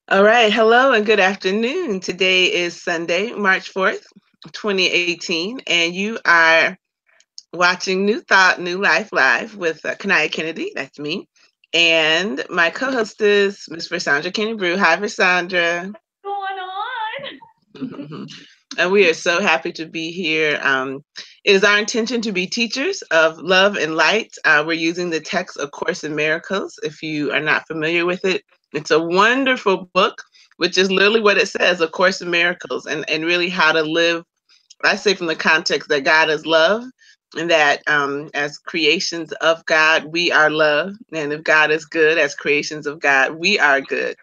All right. Hello and good afternoon. Today is Sunday, March 4th, 2018, and you are watching New Thought, New Life Live with Kanaya Kennedy. That's me. And my co host is Miss Versandra Kenny Brew. Hi, Versandra. Going on? And we are so happy to be here. It is our intention to be teachers of love and light. We're using the text A Course in Miracles. If you are not familiar with it, it's a wonderful book, which is literally what it says, A Course in Miracles, and really how to live. I say from the context that God is love, and that as creations of God, we are love. And if God is good, as creations of God, we are good.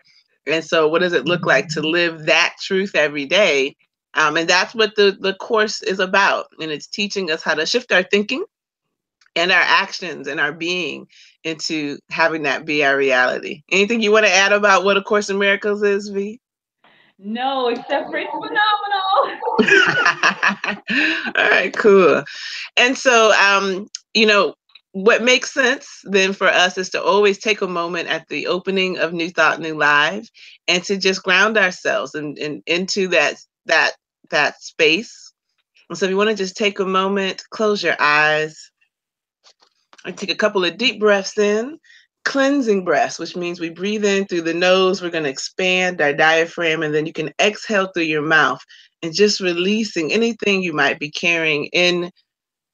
And so, what does it look like to live that truth every day? And that's what the course is about. And it's teaching us how to shift our thinking and our actions and our being into having that be our reality. Anything you want to add about what A Course in Miracles is, V? No, except for it's phenomenal. All right, cool. And so, what makes sense then for us is to always take a moment at the opening of New Thought, New Live, and to just ground ourselves and into that space. And so, if you want to just take a moment, close your eyes, and take a couple of deep breaths in, cleansing breaths, which means we breathe in through the nose. We're going to expand our diaphragm, and then you can exhale through your mouth and just releasing anything you might be carrying in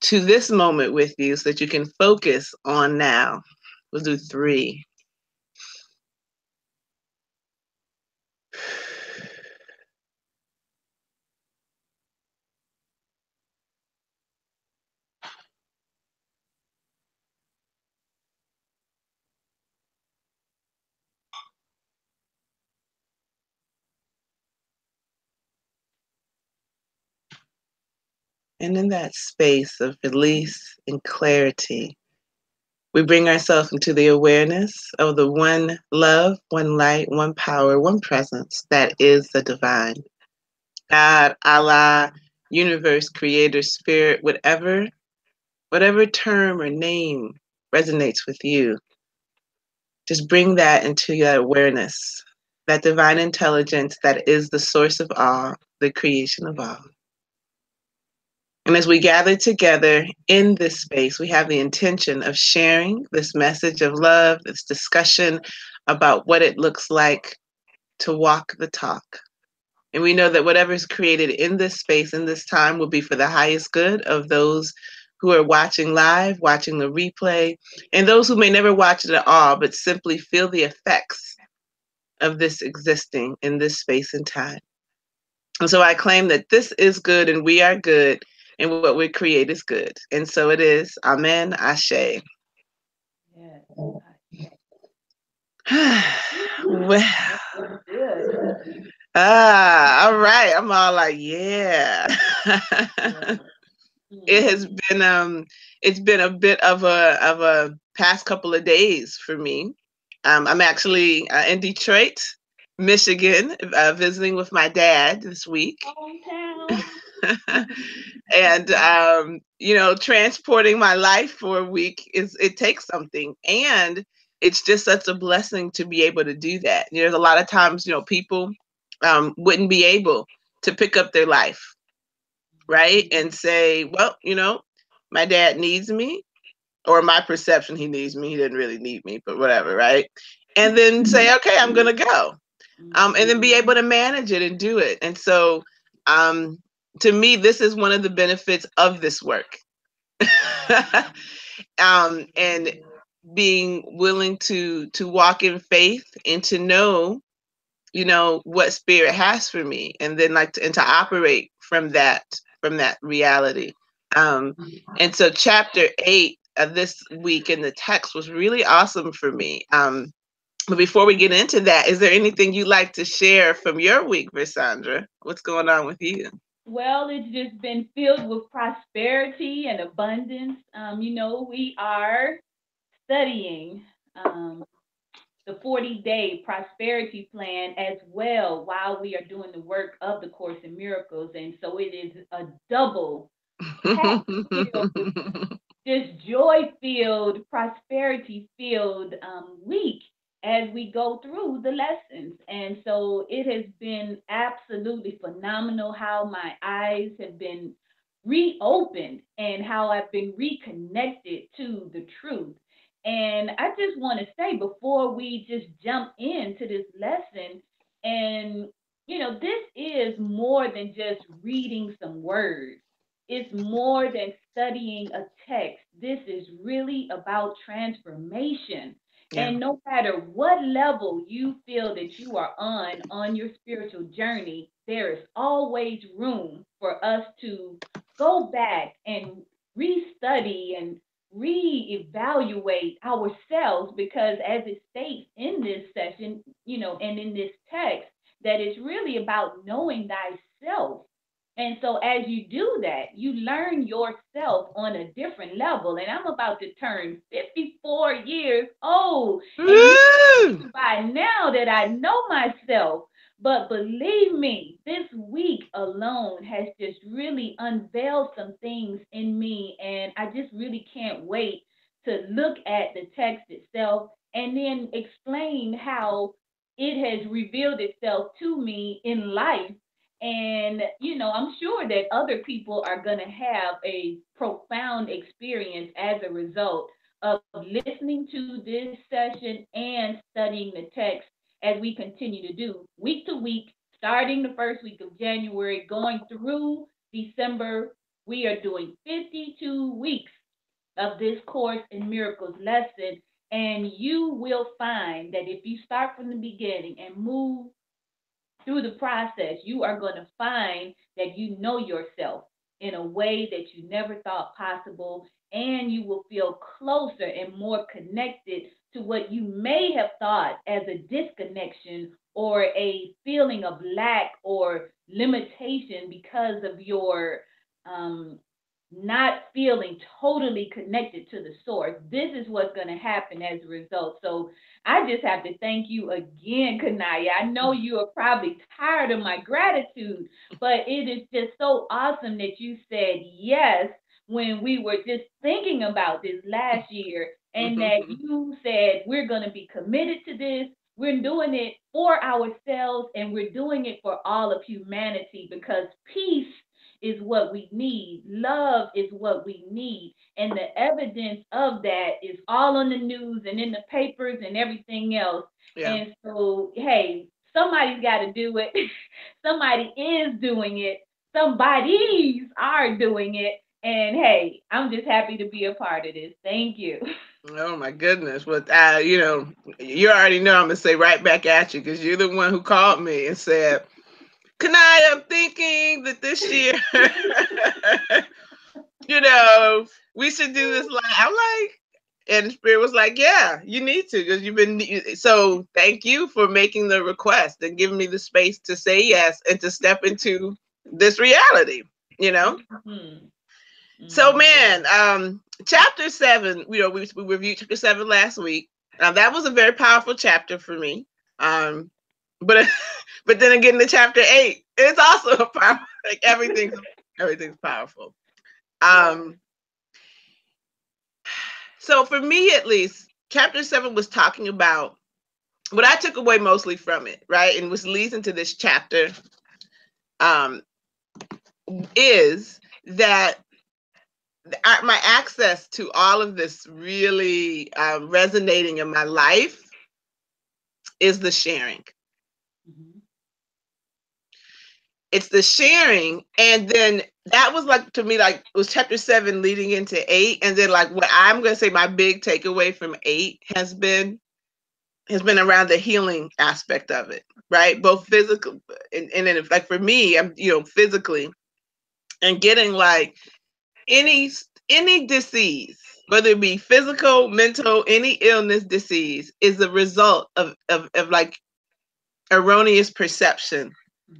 to this moment with you so that you can focus on now. We'll do 3. And in that space of release and clarity, we bring ourselves into the awareness of the one love, one light, one power, one presence that is the divine. God, Allah, universe, creator, spirit, whatever term or name resonates with you, just bring that into your awareness, that divine intelligence that is the source of all, the creation of all. And as we gather together in this space, we have the intention of sharing this message of love, this discussion about what it looks like to walk the talk. And we know that whatever is created in this space, in this time, will be for the highest good of those who are watching live, watching the replay, and those who may never watch it at all, but simply feel the effects of this existing in this space and time. And so I claim that this is good and we are good, and what we create is good. And so it is. Amen. Ashe. Yes. Well, Feels good. all right. I'm all like, yeah. Yeah. It Mm. has been it's been a bit of a past couple of days for me. I'm actually in Detroit, Michigan, visiting with my dad this week. Hometown. And transporting my life for a week is it takes something, and it's just such a blessing to be able to do that. There's a lot of times people wouldn't be able to pick up their life, right, and say, well, my dad needs me, or my perception he needs me. He didn't really need me, but whatever, right? And then say, okay, I'm gonna go, and then be Mhm. able to manage it and do it. And so, um, to me, this is one of the benefits of this work. And being willing to walk in faith and to know, what spirit has for me, and then and to operate from that reality. And so chapter 8 of this week in the text was really awesome for me. But before we get into that, is there anything you'd like to share from your week, Versandra? What's going on with you? Well, it's just been filled with prosperity and abundance. We are studying the 40-day prosperity plan as well while we are doing the work of the Course in Miracles. And so it is a double packed filled with this joy filled, prosperity filled week. as we go through the lessons. And so it has been absolutely phenomenal how my eyes have been reopened and how I've been reconnected to the truth. And I just want to say before we just jump into this lesson, and this is more than just reading some words. It's more than studying a text. This is really about transformation. Yeah. And no matter what level you feel that you are on your spiritual journey, there is always room for us to go back and restudy and reevaluate ourselves, because as it states in this session, and in this text, that it's really about knowing thyself. And so as you do that, you learn yourself on a different level. And I'm about to turn 54 years old. And you Woo! think by now that I know myself. But believe me, this week alone has just really unveiled some things in me. And I just really can't wait to look at the text itself and then explain how it has revealed itself to me in life. And, I'm sure that other people are going to have a profound experience as a result of listening to this session and studying the text as we continue to do week to week, starting the first week of January, going through December. We are doing 52 weeks of this Course in Miracles lesson. And you will find that if you start from the beginning and move through the process, you are going to find that you know yourself in a way that you never thought possible, and you will feel closer and more connected to what you may have thought as a disconnection or a feeling of lack or limitation because of your um, not feeling totally connected to the source. This is what's going to happen as a result. So I just have to thank you again, Kanaya. I know you are probably tired of my gratitude, but it is just so awesome that you said yes when we were just thinking about this last year, and that you said we're going to be committed to this. We're doing it for ourselves, and we're doing it for all of humanity, because peace is what we need. Love is what we need. And the evidence of that is all on the news and in the papers and everything else. Yeah. And so, hey, somebody's got to do it. Somebody is doing it. Somebodies are doing it. And hey, I'm just happy to be a part of this. Thank you. Oh my goodness. Well, you already know I'm gonna say right back at you because you're the one who called me and said, Kanai, I'm thinking that this year, you know, we should do this live. I'm like, and the spirit was like, yeah, you need to because you've been. So thank you for making the request and giving me the space to say yes and to step into this reality, you know? Mm-hmm. So, Mm-hmm. man, chapter 7, we reviewed chapter 7 last week. That was a very powerful chapter for me. But but then again, the chapter 8, it's also a powerful, like everything's powerful. Yes. Um, so for me at least, chapter 7 was talking about what I took away mostly from it, right? And which leads into this chapter, um, is that my access to all of this really resonating in my life is the sharing. Mm-hmm. It's the sharing, and then that was like to me like it was chapter 7 leading into 8, and then like what I'm going to say my big takeaway from 8 has been around the healing aspect of it, right? Both physical and then like for me, I'm physically and getting like any any disease, whether it be physical, mental, any illness, disease, is a result of like erroneous perception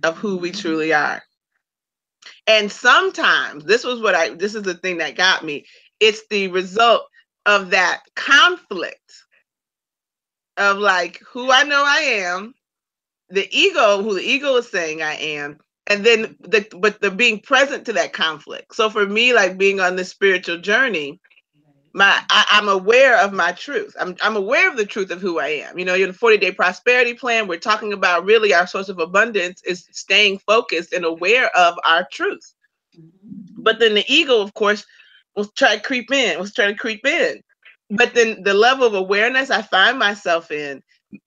of who we truly are. And sometimes this is the thing that got me. It's the result of that conflict of like who I know I am, who the ego is saying I am, and then the being present to that conflict. So for me, like being on this spiritual journey, I'm aware of my truth. I'm aware of the truth of who I am. You know, in the 40-day prosperity plan, we're talking about really our source of abundance is staying focused and aware of our truth. But then the ego, of course, will try to creep in, was trying to creep in. But then the level of awareness I find myself in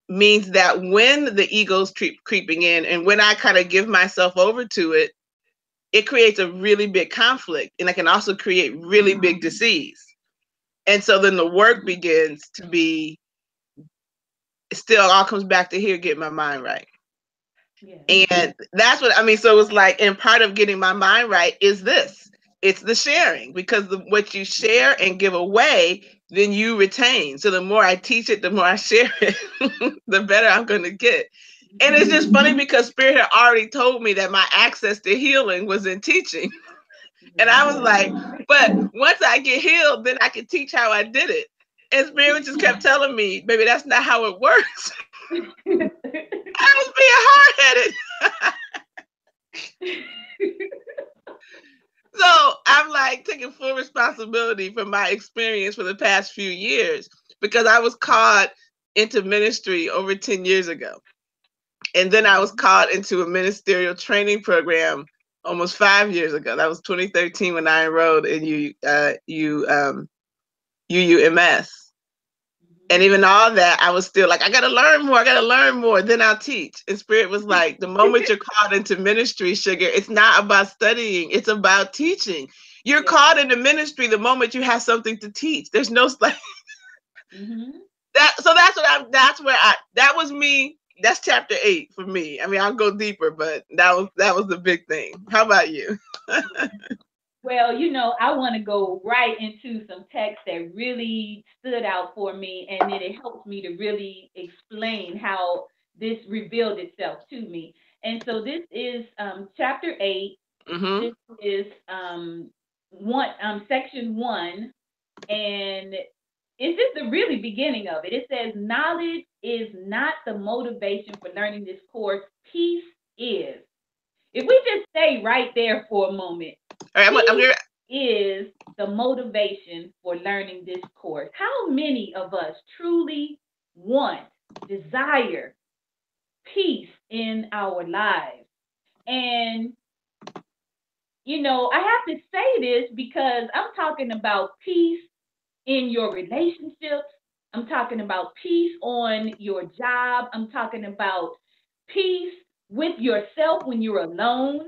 means that when the ego's creeping in and when I kind of give myself over to it, it creates a really big conflict and it can also create really big disease. And so then the work begins to be still all comes back to here, get my mind right. Yeah. And that's what I mean. So it was like, and part of getting my mind right is this, it's the sharing, because what you share and give away, then you retain. So the more I teach it, the more I share it, the better I'm going to get. And it's just funny because Spirit had already told me that my access to healing was in teaching. And I was like, but once I get healed, then I can teach how I did it. And Spirit just kept telling me, baby, that's not how it works. I was being hard headed. So I'm like taking full responsibility for my experience for the past few years because I was called into ministry over 10 years ago. And then I was called into a ministerial training program almost 5 years ago. That was 2013 when I enrolled in UUMS. And even all that, I was still like, I got to learn more. I got to learn more. Then I'll teach. And Spirit was like, the moment you're called into ministry, sugar, it's not about studying. It's about teaching. You're called into ministry the moment you have something to teach. There's no that was me. That's chapter 8 for me. I mean, I'll go deeper, but that was the big thing. How about you? Well, I want to go right into some text that really stood out for me, and then it helps me to really explain how this revealed itself to me. And so this is chapter 8. Mm-hmm. This is section 1, and it's just the really beginning of it. It says, knowledge is not the motivation for learning this course. Peace is. If we just stay right there for a moment, all right, I'm peace here. is the motivation for learning this course. How many of us truly want, desire peace in our lives? And, I have to say this because I'm talking about peace in your relationships. I'm talking about peace on your job. I'm talking about peace with yourself when you're alone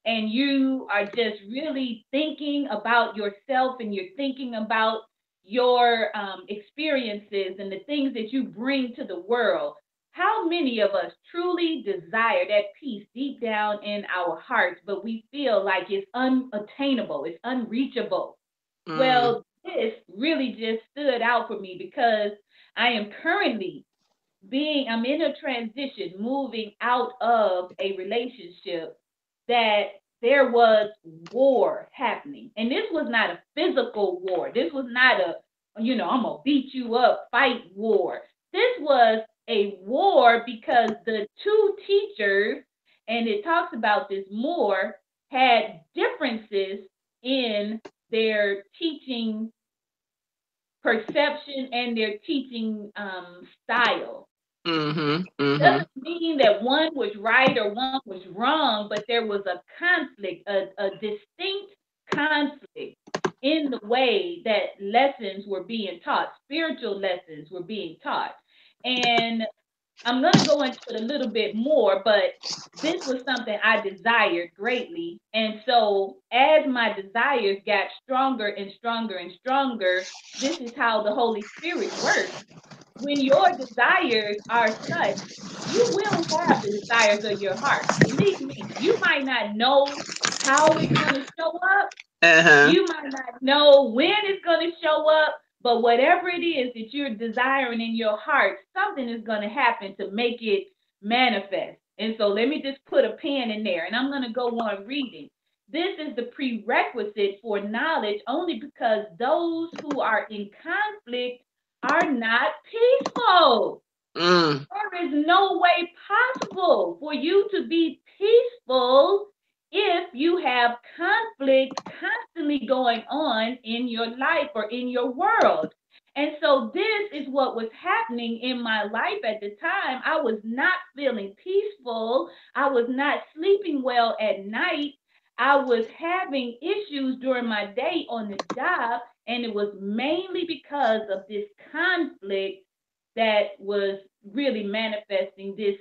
and you are just really thinking about yourself and you're thinking about your experiences and the things that you bring to the world. How many of us truly desire that peace deep down in our hearts, but we feel like it's unattainable, it's unreachable? Mm. Well, this really just stood out for me because I am currently I'm in a transition, moving out of a relationship that there was war happening. And this was not a physical war. This was not I'm going to beat you up, fight war. This was a war because the two teachers, and it talks about this more, had differences in their teaching perception and their teaching style. Mm-hmm. Mm-hmm. Doesn't mean that one was right or one was wrong, but there was a conflict, a distinct conflict in the way that lessons were being taught, spiritual lessons were being taught. And I'm going to go into it a little bit more, but this was something I desired greatly. And so, as my desires got stronger and stronger and stronger, this is how the Holy Spirit works. When your desires are such, you will have the desires of your heart. Believe me, you might not know how it's going to show up, Uh-huh. you might not know when it's going to show up, but whatever it is that you're desiring in your heart, something is going to happen to make it manifest. And so let me just put a pin in there and I'm going to go on reading. This is the prerequisite for knowledge only because those who are in conflict are not peaceful. Mm. There is no way possible for you to be peaceful if you have conflict constantly going on in your life or in your world. And so this is what was happening in my life at the time. I was not feeling peaceful. I was not sleeping well at night. I was having issues during my day on the job, and it was mainly because of this conflict that was really manifesting this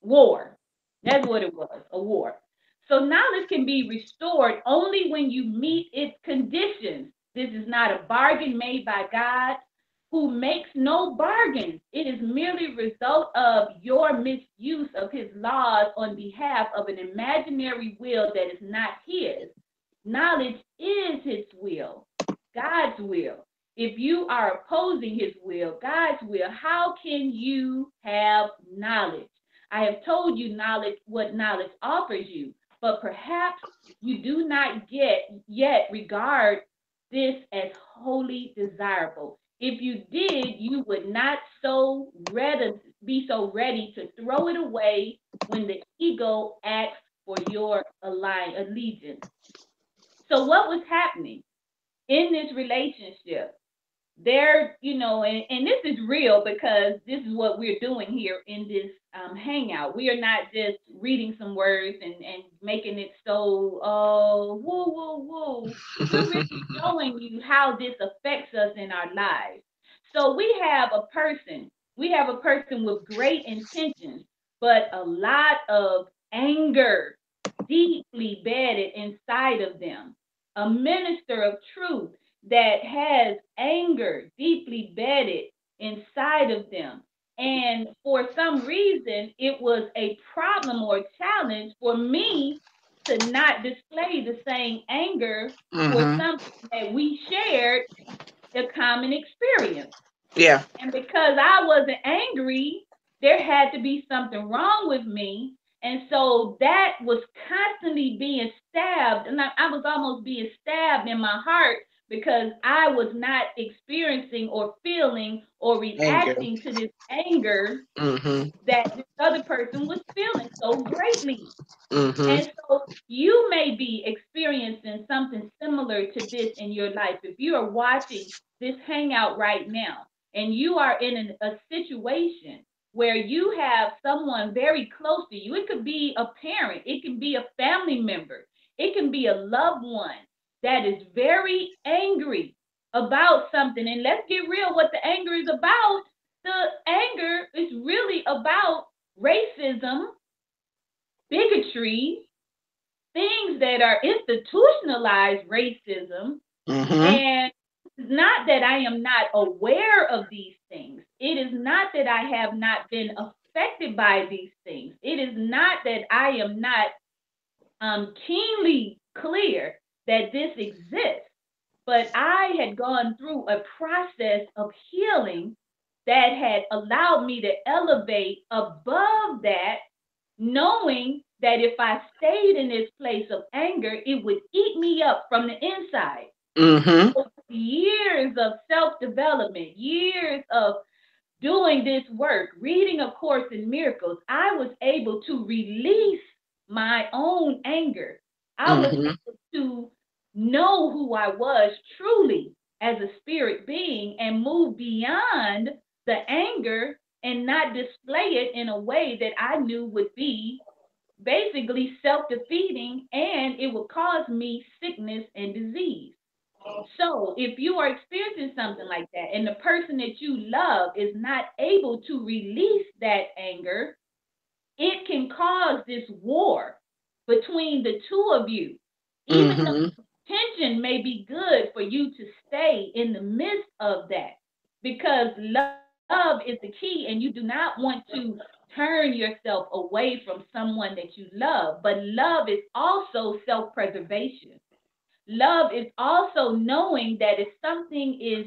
war. That's what it was, a war. So knowledge can be restored only when you meet its conditions. This is not a bargain made by God, who makes no bargains. It is merely a result of your misuse of his laws on behalf of an imaginary will that is not his. Knowledge is his will, God's will. If you are opposing his will, God's will, how can you have knowledge? I have told you knowledge, what knowledge offers you, but perhaps you do not yet regard this as wholly desirable. If you did, you would not be so ready to throw it away when the ego asks for your allegiance. So what was happening in this relationship? There, and this is real because this is what we're doing here in this hangout. We are not just reading some words and making it so, woo, woo, woo. We're really showing you how this affects us in our lives. So we have a person with great intentions, but a lot of anger deeply bedded inside of them. A minister of truth that has anger deeply bedded inside of them. And for some reason, it was a problem or a challenge for me to not display the same anger for Mm-hmm. something that we shared a common experience. Yeah. And because I wasn't angry, there had to be something wrong with me. And so that was constantly being stabbed. And I was almost being stabbed in my heart because I was not experiencing or feeling or Anger. reacting to this anger Mm-hmm. that this other person was feeling so greatly. Mm-hmm. And so you may be experiencing something similar to this in your life. If you are watching this hangout right now and you are in a situation where you have someone very close to you, it could be a parent, it can be a family member, it can be a loved one that is very angry about something. And let's get real, what the anger is about. The anger is really about racism, bigotry, things that are institutionalized racism. Mm-hmm. And it's not that I am not aware of these things. It is not that I have not been affected by these things. It is not that I am not keenly clear that this exists. But I had gone through a process of healing that had allowed me to elevate above that, knowing that if I stayed in this place of anger, it would eat me up from the inside. Mm-hmm. Years of self development, years of doing this work, reading A Course in Miracles, I was able to release my own anger. I was Mm-hmm. able to know who I was truly as a spirit being and move beyond the anger and not display it in a way that I knew would be basically self defeating and it would cause me sickness and disease. So, if you are experiencing something like that and the person that you love is not able to release that anger, it can cause this war between the two of you. Even though Mm-hmm. tension may be good for you to stay in the midst of that because love is the key and you do not want to turn yourself away from someone that you love. But love is also self preservation. Love is also knowing that if something is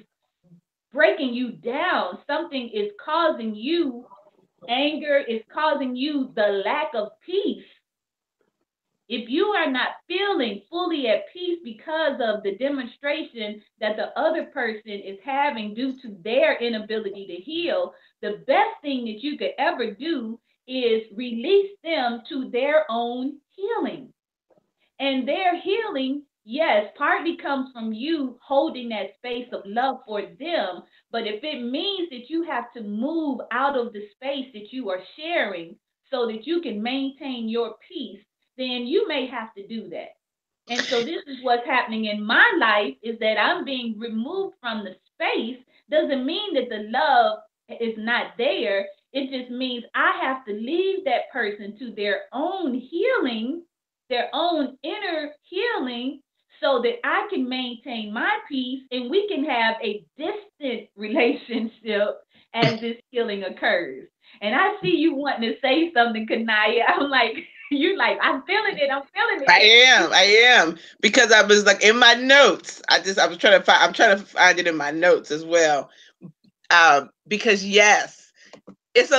breaking you down, something is causing you anger, is causing you the lack of peace. If you are not feeling fully at peace because of the demonstration that the other person is having due to their inability to heal, the best thing that you could ever do is release them to their own healing. And their healing, yes, partly comes from you holding that space of love for them. But if it means that you have to move out of the space that you are sharing so that you can maintain your peace, then you may have to do that. And so this is what's happening in my life, is that I'm being removed from the space. Doesn't mean that the love is not there. It just means I have to leave that person to their own healing, their own inner healing, so that I can maintain my peace and we can have a distant relationship as this healing occurs. And I see you wanting to say something, Kanaya. I'm like, you like, I'm feeling it. I'm feeling I am, because I was like in my notes. I was trying to find. I'm trying to find it in my notes as well. Because yes, it's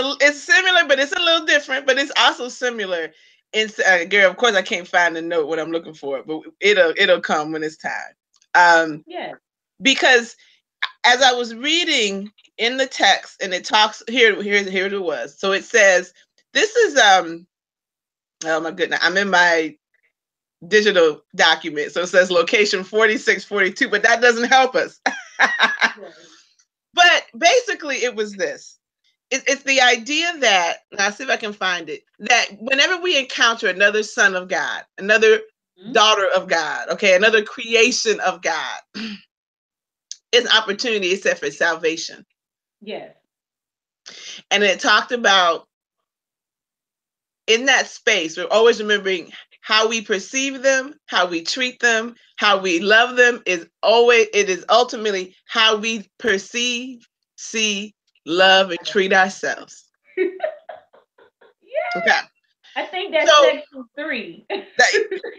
similar, but it's a little different. But it's also similar. Girl, of course, I can't find the note what I'm looking for, but it'll come when it's time. yes. Because as I was reading in the text, and it talks here it was. So it says, this is oh my goodness, I'm in my digital document. So it says location 4642, but that doesn't help us. Yes. But basically, it was this. It's the idea that, now I'll see if I can find it, that whenever we encounter another son of God, another Mm-hmm. daughter of God, okay, another creation of God, it's an opportunity, it said, for salvation. Yes. And it talked about, in that space, we're always remembering how we perceive them, how we treat them, how we love them it is ultimately how we perceive, see, love, and treat ourselves. Yes. Okay. I think that's So section 3. that,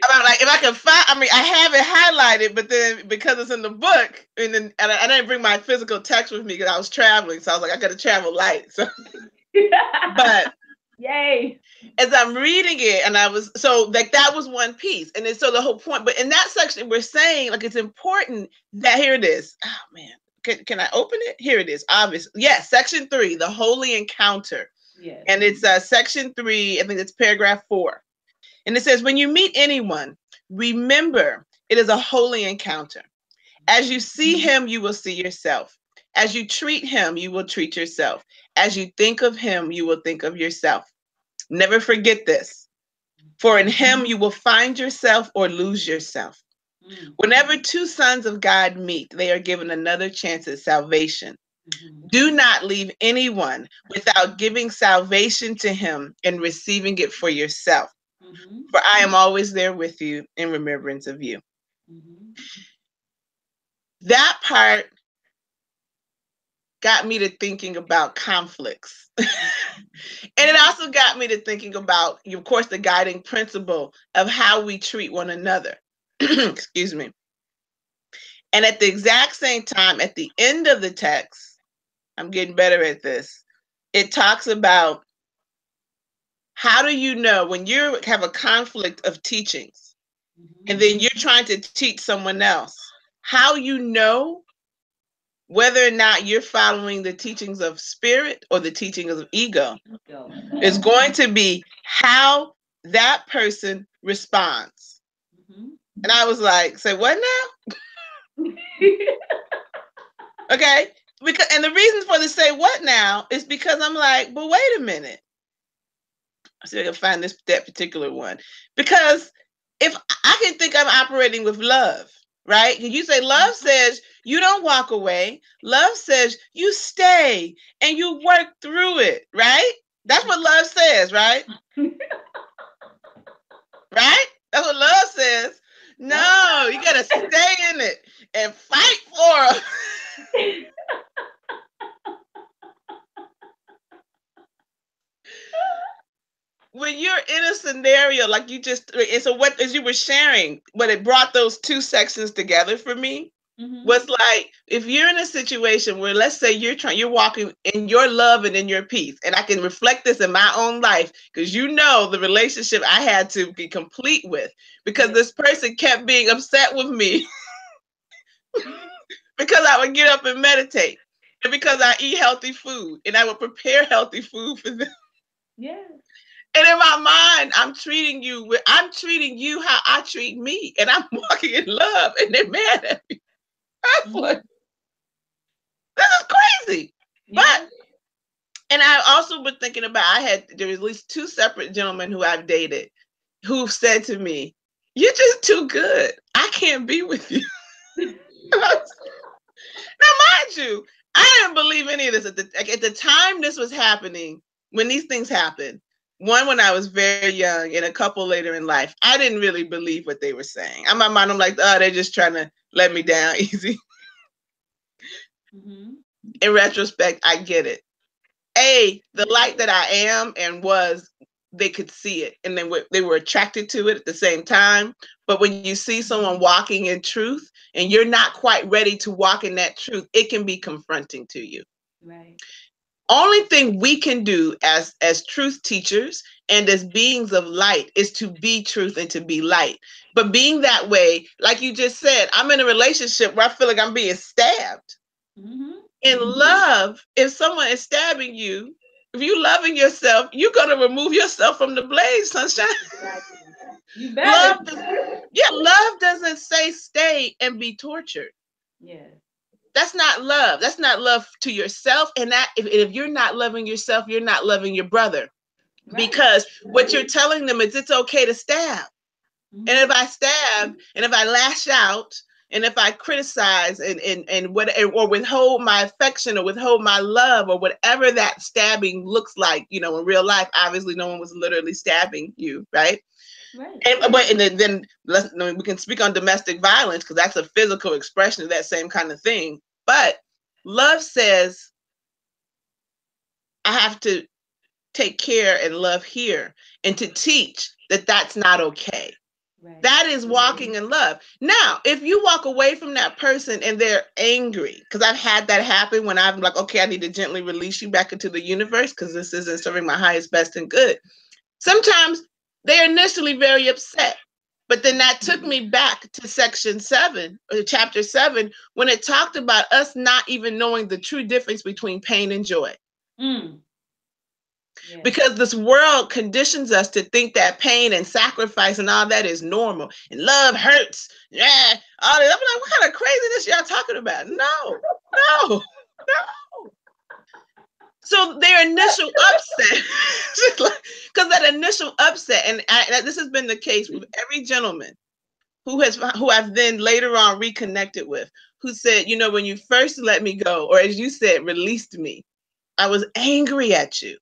I'm like, if I can find, I mean, I have it highlighted, but then because it's in the book, and I didn't bring my physical text with me because I was traveling, so I was like, I got to travel light. So, but Yay. as I'm reading it, and I was so like that was one piece, and then so the whole point. But in that section, we're saying like it's important that here it is. Oh man, can I open it? Here it is. Obviously, yes. Section 3, the holy encounter, Yes. and it's section 3. I think it's paragraph 4, and it says, when you meet anyone, remember it is a holy encounter. As you see him, you will see yourself. As you treat him, you will treat yourself. As you think of him, you will think of yourself. Never forget this. For in him you will find yourself or lose yourself. Mm. Whenever two sons of God meet, they are given another chance at salvation. Mm-hmm. Do not leave anyone without giving salvation to him and receiving it for yourself. Mm-hmm. For I am always there with you in remembrance of you. Mm-hmm. That part got me to thinking about conflicts. And it also got me to thinking about, of course, the guiding principle of how we treat one another. Excuse me. And at the exact same time, at the end of the text, I'm getting better at this. It talks about how do you know when you have a conflict of teachings and then you're trying to teach someone else, how you know whether or not you're following the teachings of spirit or the teachings of ego is going to be how that person responds. Mm-hmm. And I was like, say what now? Okay. Because, and the reason for the say what now is because I'm like, but wait a minute. I see if I can find that particular one. Because if I can think I'm operating with love, right? And you say love says you don't walk away. Love says you stay and you work through it, right? That's what love says, right? Right? That's what love says. No, you gotta stay in it and fight for it. When you're in a scenario like you just, and so what, as you were sharing, what it brought those two sections together for me was like, if you're in a situation where, let's say you're walking in your love and in your peace, and I can reflect this in my own life because you know the relationship I had to be complete with because this person kept being upset with me because I would get up and meditate and because I eat healthy food and I would prepare healthy food for them. Yes. And in my mind, I'm treating you how I treat me. And I'm walking in love. And they're mad at me. I was Mhm. like, this is crazy. But Yeah. and I also been thinking about there was at least two separate gentlemen who I've dated who said to me, "You're just too good. I can't be with you." Now, mind you, I didn't believe any of this at the time this was happening. When these things happened, one when I was very young, and a couple later in life, I didn't really believe what they were saying. In my mind, I'm like, oh, they're just trying to let me down easy. Mhm. In retrospect, I get it. The light that I am and was, they could see it, and they were attracted to it at the same time. But when you see someone walking in truth and you're not quite ready to walk in that truth, it can be confronting to you. Right. Only thing we can do as truth teachers and as beings of light is to be truth and to be light. But being that way, like you just said, I'm in a relationship where I feel like I'm being stabbed. Mhm. In love, if someone is stabbing you, if you loving yourself, you're gonna remove yourself from the blaze, sunshine. Exactly. You better. love yeah, love doesn't say stay and be tortured. Yes. That's not love. That's not love to yourself. And that if you're not loving yourself, you're not loving your brother. Right. Because what you're telling them is it's okay to stab. And Mhm. if I stab and if I lash out and if I criticize and what or withhold my affection or withhold my love or whatever that stabbing looks like, in real life, obviously no one was literally stabbing you, right? Right. And then we can speak on domestic violence because that's a physical expression of that same kind of thing. But love says I have to take care and love here and to teach that that's not okay. Right. That is walking in love. Now, if you walk away from that person and they're angry, because I've had that happen when I'm like, okay, I need to gently release you back into the universe because this isn't serving my highest, best, and good. Sometimes they're initially very upset. But then that took me back to section 7 or chapter 7 when it talked about us not even knowing the true difference between pain and joy. Mm. Yes. Because this world conditions us to think that pain and sacrifice and all that is normal and love hurts. Yeah, all that. I'm like, what kind of craziness y'all talking about? No, no, no. So their initial upset, because that initial upset, this has been the case with every gentleman who I've then later on reconnected with, who said, when you first let me go, or as you said, released me, I was angry at you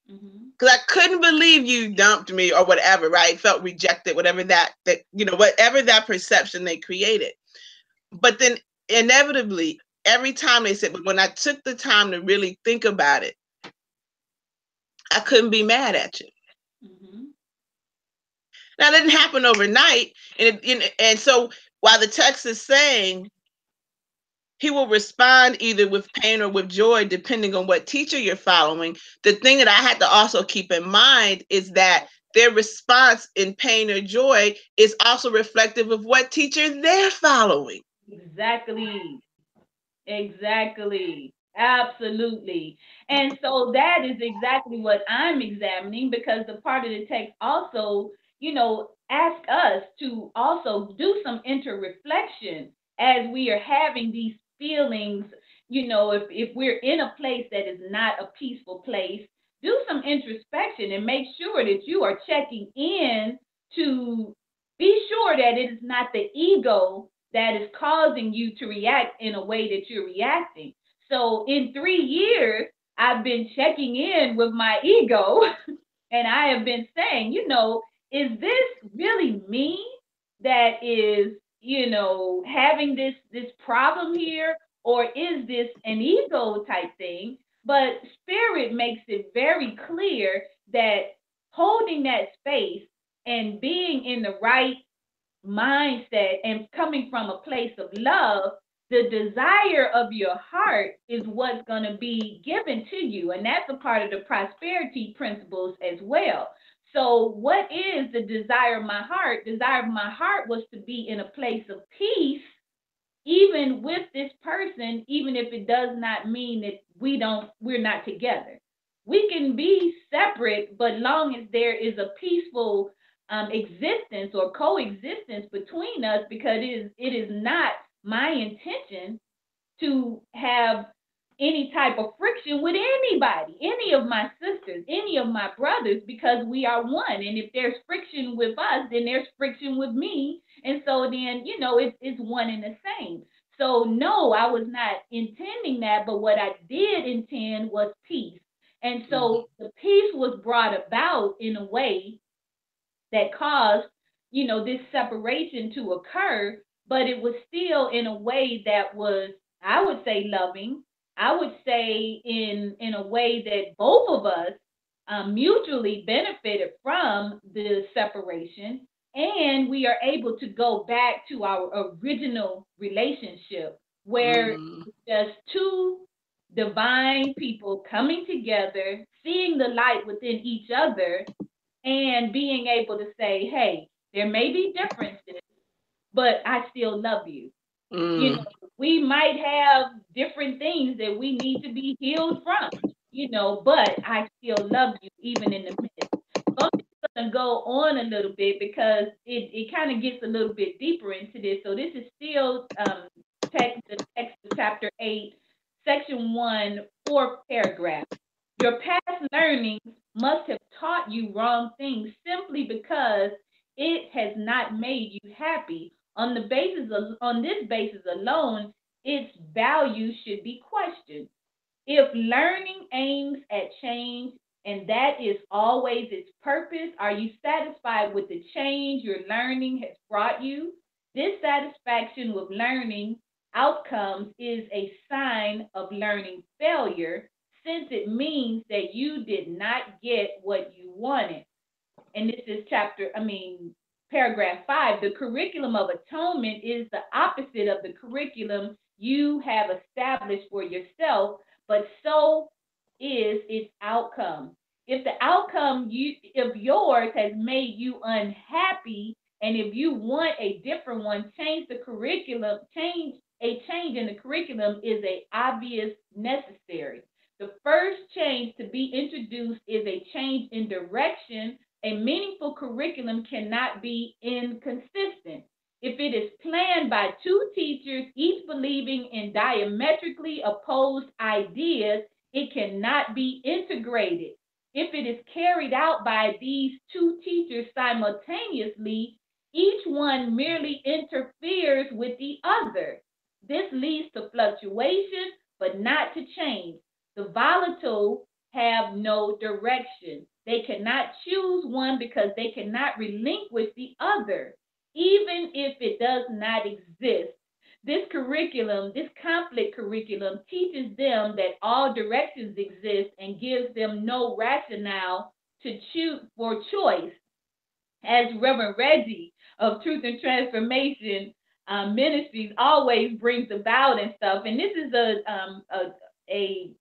Mhm. because I couldn't believe you dumped me or whatever, right? Felt rejected, whatever whatever that perception they created. But then inevitably, every time they said, but when I took the time to really think about it, I couldn't be mad at you. Mhm. Now, it didn't happen overnight. And so while the text is saying he will respond either with pain or with joy, depending on what teacher you're following, the thing that I had to also keep in mind is that their response in pain or joy is also reflective of what teacher they're following. Exactly. Exactly. Absolutely. And so that is exactly what I'm examining because the part of the text also, ask us to also do some inter-reflection as we are having these feelings. If we're in a place that is not a peaceful place, do some introspection and make sure that you are checking in to be sure that it is not the ego that is causing you to react in a way that you're reacting. So in 3 years, I've been checking in with my ego and I have been saying, is this really me that is, having this problem here, or is this an ego type thing? But spirit makes it very clear that holding that space and being in the right mindset and coming from a place of love, the desire of your heart is what's going to be given to you. And that's a part of the prosperity principles as well. So, what is the desire of my heart? Desire of my heart was to be in a place of peace, even with this person, even if it does not mean that we're not together. We can be separate, but long as there is a peaceful existence or coexistence between us, because it is not my intention to have any type of friction with anybody, any of my sisters, any of my brothers, because we are one. And if there's friction with us, then there's friction with me. And so then, it's one and the same. So no, I was not intending that, but what I did intend was peace. And Mm-hmm. so the peace was brought about in a way that caused, this separation to occur, but it was still in a way that was, I would say, loving. I would say in a way that both of us mutually benefited from the separation, and we are able to go back to our original relationship where Mm-hmm. it's just two divine people coming together, seeing the light within each other, and being able to say, hey, there may be differences, but I still love you. You Mm. know, we might have different things that we need to be healed from, but I still love you even in the midst. So I'm just going to go on a little bit because it kind of gets a little bit deeper into this. So this is still the text of chapter 8, section 1, fourth paragraph. Your past learnings must have taught you wrong things simply because it has not made you happy. On this basis alone, its value should be questioned. If learning aims at change and that is always its purpose, are you satisfied with the change your learning has brought you? Dissatisfaction with learning outcomes is a sign of learning failure, since it means that you did not get what you wanted. And this is paragraph 5. The curriculum of atonement is the opposite of the curriculum you have established for yourself, but so is its outcome. If the outcome if yours has made you unhappy, and if you want a different one, change in the curriculum is a obvious necessary. The first change to be introduced is a change in direction. A meaningful curriculum cannot be inconsistent. If it is planned by two teachers, each believing in diametrically opposed ideas, it cannot be integrated. If it is carried out by these two teachers simultaneously, each one merely interferes with the other. This leads to fluctuation, but not to change. The volatile have no direction. They cannot choose one because they cannot relinquish the other, even if it does not exist. This conflict curriculum, teaches them that all directions exist and gives them no rationale to choose for choice, as Reverend Reggie of Truth and Transformation Ministries always brings about and stuff. And this is a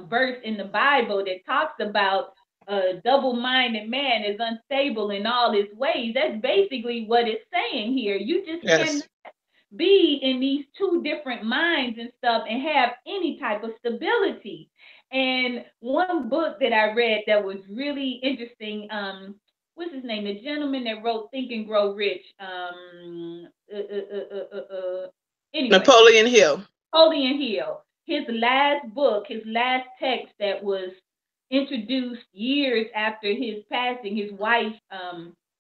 verse in the Bible that talks about a double-minded man is unstable in all his ways. That's basically what it's saying here. You just cannot Yes. be in these two different minds and stuff and have any type of stability. And one book that I read that was really interesting, what's his name? The gentleman that wrote Think and Grow Rich. Anyway, Napoleon Hill. Napoleon Hill. His last book, his last text that was introduced years after his passing, his wife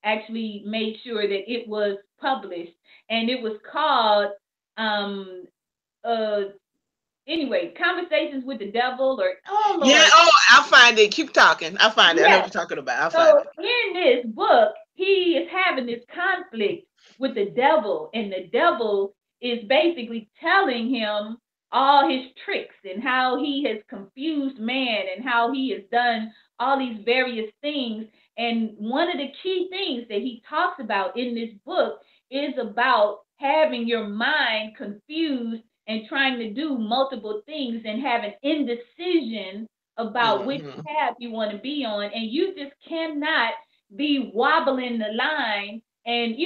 actually made sure that it was published, and it was called um, uh, anyway, Conversations with the Devil, or oh Yeah. Lord, Oh, I'll find it. Keep talking. I'll find it. I know what yes. you're talking about. I'll find So it. in this book, he is having this conflict with the devil, and the devil is basically telling him all his tricks and how he has confused man and how he has done all these various things. And one of the key things that he talks about in this book is about having your mind confused and trying to do multiple things and having indecision about which Mm-hmm. path you want to be on, and you just cannot be wobbling the line and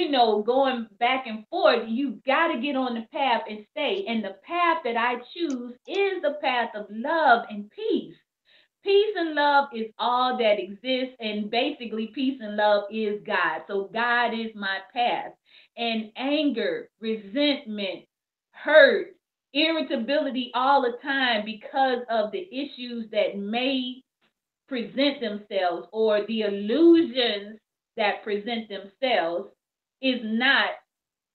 going back and forth. You got to get on the path and stay, and the path that I choose is the path of love and peace. Peace and love is all that exists, and basically, peace and love is God. So, God is my path. And anger, resentment, hurt, irritability all the time because of the issues that may present themselves or the illusions that present themselves is not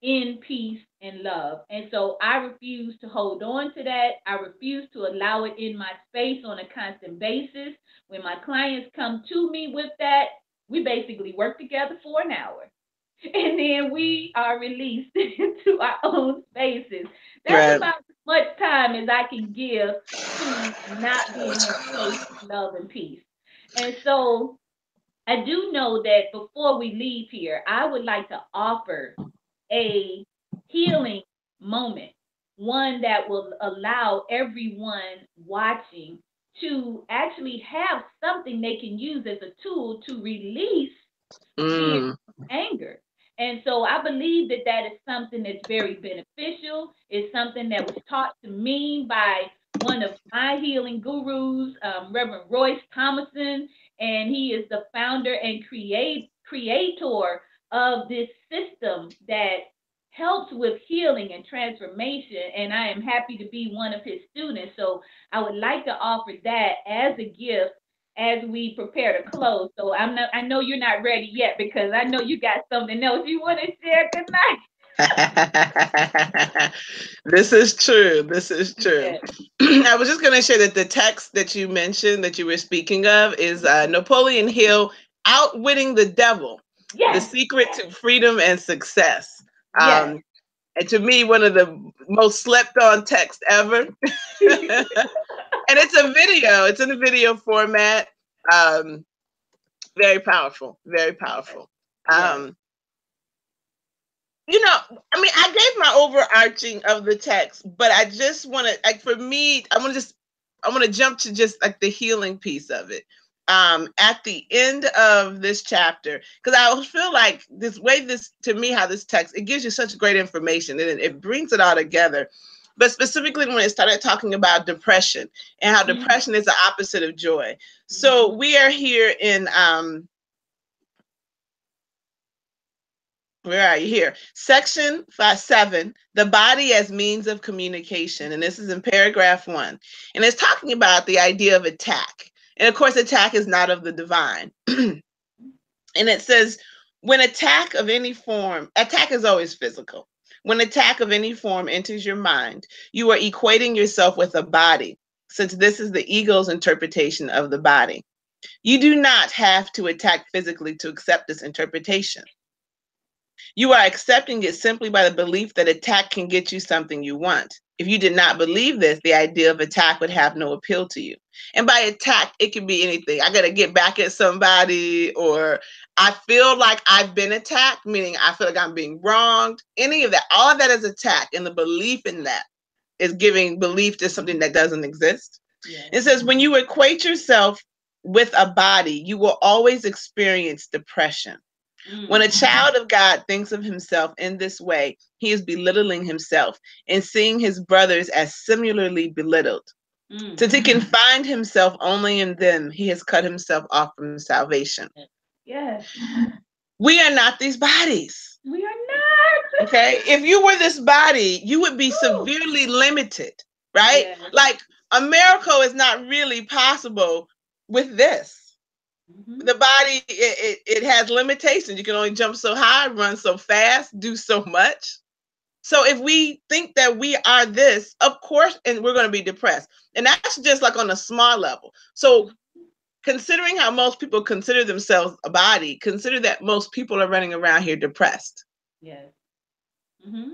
in peace and love. And so I refuse to hold on to that. I refuse to allow it in my space on a constant basis. When my clients come to me with that, we basically work together for an hour. And then we are released into our own spaces. That's Right. about as much time as I can give to not being in space, love, and peace. And so I do know that before we leave here, I would like to offer a healing moment, one that will allow everyone watching to actually have something they can use as a tool to release fear, Mm. anger. And so I believe that that is something that's very beneficial. It's something that was taught to me by one of my healing gurus, Reverend Royce Thomason, and he is the founder and creator of this system that helps with healing and transformation. And I am happy to be one of his students. So I would like to offer that as a gift as we prepare to close. So I know you're not ready yet because I know you got something else you want to share tonight. This is true. This is true. Yes. I was just going to share that the text that you mentioned that you were speaking of is Napoleon Hill, Outwitting the Devil, The Yes. Secret to Freedom and Success. Yes. And to me, one of the most slept on texts ever. And it's a video, it's in a video format. Um, Very powerful, very powerful. Yes. Um, I mean, I gave my overarching of the text, but I just want to, like, for me, I want to jump to just like the healing piece of it. At the end of this chapter, because I feel like this way, this to me, how this text, it gives you such great information and it brings it all together. But specifically when it started talking about depression and how Mm-hmm. depression is the opposite of joy. So we are here in where are you here? Section 5-7, the body as means of communication. And this is in paragraph 1. And it's talking about the idea of attack. And of course, attack is not of the divine. And it says, when attack of any form, attack is always physical. When attack of any form enters your mind, you are equating yourself with a body, since this is the ego's interpretation of the body. You do not have to attack physically to accept this interpretation. You are accepting it simply by the belief that attack can get you something you want. If you did not believe this, the idea of attack would have no appeal to you. And by attack, it can be anything. I got to get back at somebody, or I feel like I've been attacked, meaning I feel like I'm being wronged. Any of that, all of that is attack. And the belief in that is giving belief to something that doesn't exist. Yes. It says, when you equate yourself with a body, you will always experience depression. When a child of God thinks of himself in this way, he is belittling himself and seeing his brothers as similarly belittled. Since he can find himself only in them, he has cut himself off from salvation. Yes. We are not these bodies. We are not. Okay? If you were this body, you would be severely limited, right? Yes. Like a miracle is not really possible with this. The body, it has limitations. You can only jump so high, run so fast, do so much. So if we think that we are this, of course, and we're going to be depressed. And that's just like on a small level. So considering how most people consider themselves a body, consider that most people are running around here depressed. Yes. Mm-hmm.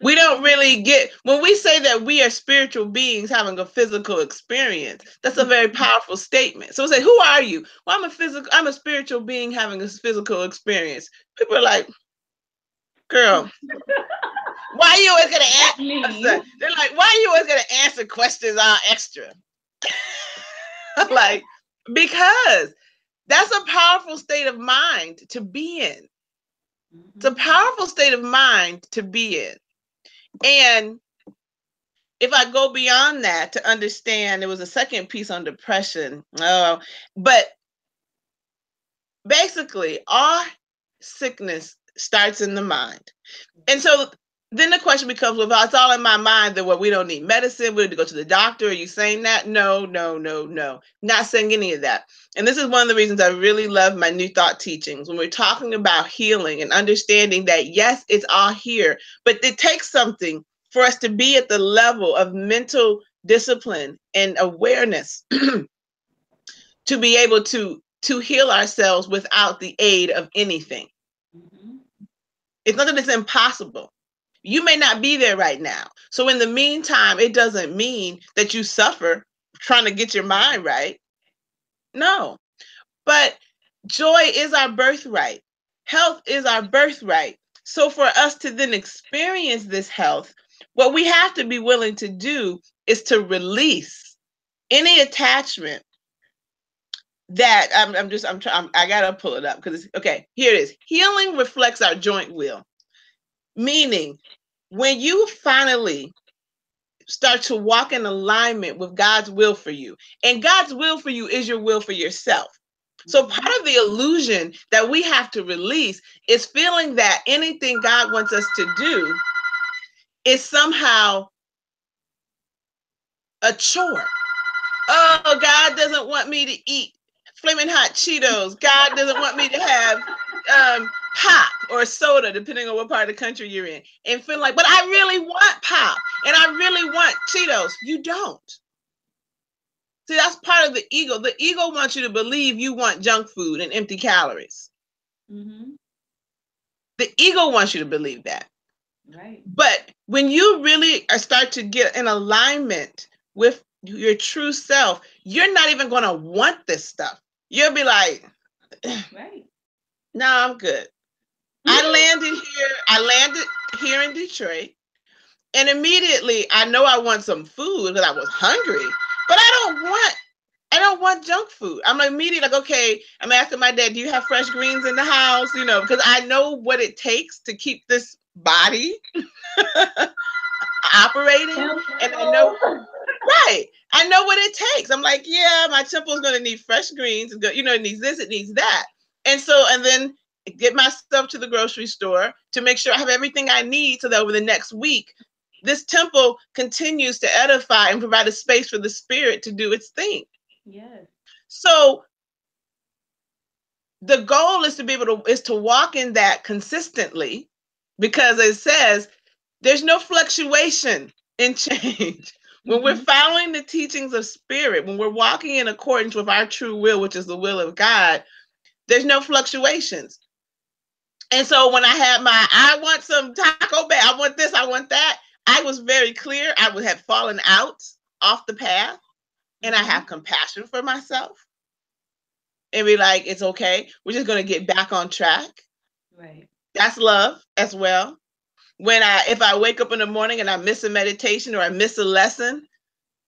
We Absolutely. don't really get, when we say that we are spiritual beings having a physical experience, that's a very powerful statement. So we say, who are you? Well, I'm a spiritual being having a physical experience. People are like, girl, why are you always gonna answer? They're like, why are you always gonna answer questions all extra? Like, because that's a powerful state of mind to be in. It's a powerful state of mind to be in. And if I go beyond that to understand, there was a second piece on depression. But basically, our sickness starts in the mind. And so then the question becomes, well, if it's all in my mind, then what, we don't need medicine, we need to go to the doctor. Are you saying that? No, no, no, no. Not saying any of that. And this is one of the reasons I really love my New Thought teachings. When we're talking about healing and understanding that, yes, it's all here, but it takes something for us to be at the level of mental discipline and awareness to be able to heal ourselves without the aid of anything. Mm-hmm. It's not that it's impossible. You may not be there right now. So in the meantime, it doesn't mean that you suffer trying to get your mind right. No. But joy is our birthright. Health is our birthright. So for us to then experience this health, what we have to be willing to do is to release any attachment that I gotta pull it up because it's okay. Here it is. Healing reflects our joint will, meaning when you finally start to walk in alignment with God's will for you, and God's will for you is your will for yourself. So Mm-hmm. part of the illusion that we have to release is feeling that anything God wants us to do is somehow a chore. Oh, God doesn't want me to eat flaming hot Cheetos. God doesn't want me to have pop or soda, depending on what part of the country you're in, and feel like, but I really want pop and I really want Cheetos. You don't. See, that's part of the ego. The ego wants you to believe you want junk food and empty calories. Mm-hmm. The ego wants you to believe that. Right. But when you really start to get in alignment with your true self, you're not even going to want this stuff. You'll be like, Right. no, I'm good. I landed here in Detroit, and immediately I know I want some food because I was hungry, but I don't want junk food. I'm immediately like, okay, I'm asking my dad, do you have fresh greens in the house? You know, because I know what it takes to keep this body operating. And I know, right. I know what it takes. I'm like, yeah, my temple's going to need fresh greens. You know, it needs this, it needs that. And so, and then get myself to the grocery store to make sure I have everything I need so that over the next week, this temple continues to edify and provide a space for the spirit to do its thing. Yes. So the goal is to be able to walk in that consistently, because it says there's no fluctuation in change. When we're Mm-hmm. following the teachings of spirit, when we're walking in accordance with our true will, which is the will of God, there's no fluctuations. And so when I had I want some Taco Bell, I want this, I want that, I was very clear. I would have fallen out off the path, and I Mm-hmm. have compassion for myself and be like, it's okay. We're just going to get back on track. Right. That's love as well. If I wake up in the morning and I miss a meditation or I miss a lesson,